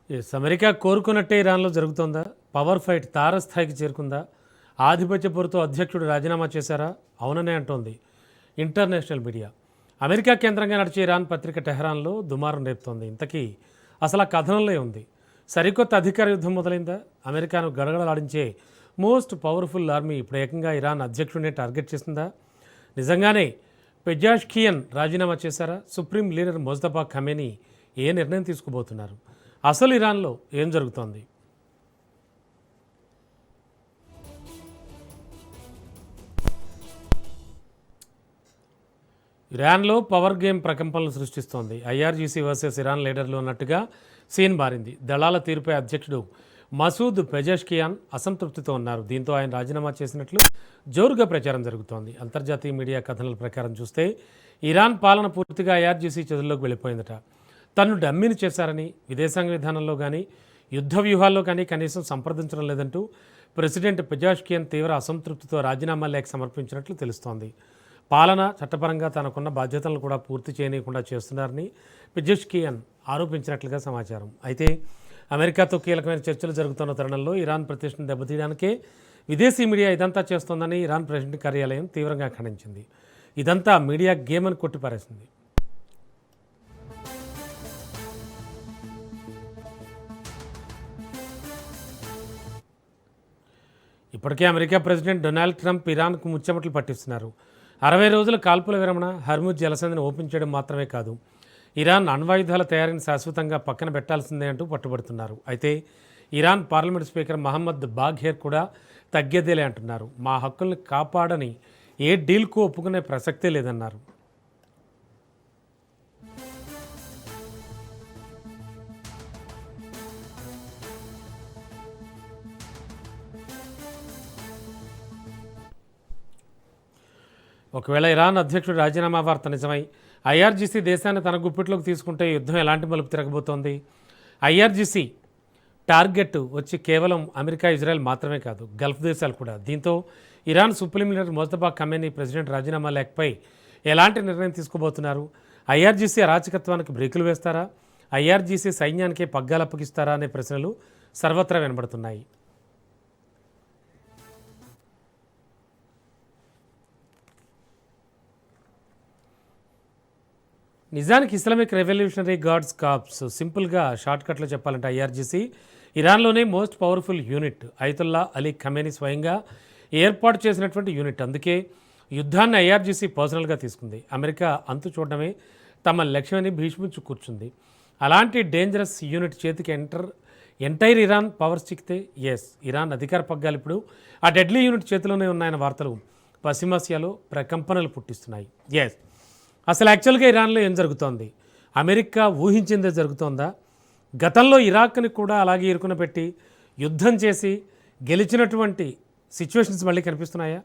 America కోరుకున్నట్టే ఇరాన్లో జరుగుతోందా? Power fight తారస్థాయికి చేరుకుందా? ఆధిపత్య పోరుతో అధ్యక్షుడు రాజీనామా చేశారా? అవుననే అంటోంది ఇంటర్నేషనల్ మీడియా. అమెరికా కేంద్రంగా నడిచే ఇరాన్ పత్రిక టెహరాన్లో దుమారం రేపుతోంది. ఇంతకీ అసలు ఆ కథనంలో ఉంది. సరికొత్త అధికార యుద్ధం మొదలైందా? అమెరికాను గడగడలాడించే మోస్ట్ పవర్ఫుల్ ఆర్మీ ఇప్పుడు ఏకంగా ఇరాన్ అధ్యక్షుడినే టార్గెట్ చేసిందా? నిజంగానే పెజాష్కియన్ రాజీనామా చేశారా? సుప్రీం లీడర్ మొజ్తబా ఖమేనీ ఏ నిర్ణయం తీసుకోబోతున్నారు? అసలు ఇరాన్లో ఏం జరుగుతోంది? ఇరాన్లో పవర్ గేమ్ ప్రకంపనలు సృష్టిస్తోంది. ఐఆర్జీసీ వర్సెస్ ఇరాన్ లీడర్లు అన్నట్టుగా సీన్ మారింది. దళాల తీరుపై అధ్యక్షుడు మసూద్ పెజెష్కియాన్ అసంతృప్తితో ఉన్నారు. దీంతో ఆయన రాజీనామా చేసినట్లు జోరుగా ప్రచారం జరుగుతోంది. అంతర్జాతీయ మీడియా కథనాల ప్రకారం చూస్తే ఇరాన్ పాలన పూర్తిగా ఐఆర్జీసీ చేతుల్లోకి వెళ్ళిపోయిందట. తను డమ్మిని చేశారని, విదేశాంగ విధానంలో కానీ యుద్ధ వ్యూహాల్లో కానీ కనీసం సంప్రదించడం లేదంటూ ప్రెసిడెంట్ పెజాష్కియన్ తీవ్ర అసంతృప్తితో రాజీనామా లేఖ సమర్పించినట్లు తెలుస్తోంది. పాలన చట్టపరంగా తనకున్న బాధ్యతలను కూడా పూర్తి చేయనీయకుండా చేస్తున్నారని పెజెష్కియన్ ఆరోపించినట్లుగా సమాచారం. అయితే అమెరికాతో కీలకమైన చర్చలు జరుగుతున్న తరుణంలో ఇరాన్ ప్రతిష్టను దెబ్బతీయడానికే విదేశీ మీడియా ఇదంతా చేస్తోందని ఇరాన్ ప్రెసిడెంట్ కార్యాలయం తీవ్రంగా ఖండించింది. ఇదంతా మీడియా గేమ్ అని కొట్టిపారేసింది. ఇప్పటికే అమెరికా ప్రెసిడెంట్ డొనాల్డ్ ట్రంప్ ఇరాన్కు ముచ్చెమటలు పట్టిస్తున్నారు. 60 రోజుల కాల్పుల విరమణ, హర్ముజ్ జలసంధిని ఓపెన్ చేయడం మాత్రమే కాదు, ఇరాన్ అణ్వాయుధాల తయారీని శాశ్వతంగా పక్కన పెట్టాల్సిందే అంటూ పట్టుబడుతున్నారు. అయితే ఇరాన్ పార్లమెంట్ స్పీకర్ మహమ్మద్ బాఘేర్ కూడా తగ్గేదేలే అంటున్నారు. మా హక్కుల్ని కాపాడని ఏ డీల్కు ఒప్పుకునే ప్రసక్తే లేదన్నారు. ఒకవేళ ఇరాన్ అధ్యక్షుడు రాజీనామా వార్త నిజమై ఐఆర్జీసీ దేశాన్ని తన గుప్పిట్లోకి తీసుకుంటే యుద్ధం ఎలాంటి మలుపు తిరగబోతోంది? ఐఆర్జీసీ టార్గెట్ వచ్చి కేవలం అమెరికా, ఇజ్రాయెల్ మాత్రమే కాదు, గల్ఫ్ దేశాలు కూడా. దీంతో Iran supreme leader Mojtaba Khamenei president రాజీనామా లేఖపై ఎలాంటి నిర్ణయం తీసుకోబోతున్నారు? ఐఆర్జీసీ అరాచకత్వానికి బ్రేకులు వేస్తారా? ఐఆర్జీసీ సైన్యానికే పగ్గాలు అప్పగిస్తారా అనే ప్రశ్నలు సర్వత్రా వినబడుతున్నాయి. నిజానికి ఇస్లామిక్ రెవల్యూషనరీ గార్డ్స్ కార్ప్స్, సింపుల్గా షార్ట్కట్లో చెప్పాలంటే ఐఆర్జీసీ ఇరాన్లోనే most powerful unit. Ayatollah Ali Khamenei స్వయంగా ఏర్పాటు చేసినటువంటి యూనిట్. అందుకే యుద్ధాన్ని ఐఆర్జీసీ పర్సనల్గా తీసుకుంది. అమెరికా అంతు చూడడమే తమ లక్ష్యమని భీష్మించు కూర్చుంది. అలాంటి డేంజరస్ యూనిట్ చేతికి ఎంటైర్ ఇరాన్ పవర్స్ చిక్కితే ఇరాన్ అధికార పగ్గాలు ఇప్పుడు ఆ డెడ్లీ యూనిట్ చేతిలోనే ఉన్నాయన్న వార్తలు పశ్చిమాసియాలో ప్రకంపనలు పుట్టిస్తున్నాయి. అసలు యాక్చువల్గా ఇరాన్లో ఏం జరుగుతోంది? అమెరికా ఊహించిందే జరుగుతోందా? గతంలో ఇరాక్ని కూడా అలాగే ఇరుకున పెట్టి యుద్ధం చేసి గెలిచినటువంటి సిచ్యువేషన్స్ మళ్ళీ కనిపిస్తున్నాయా?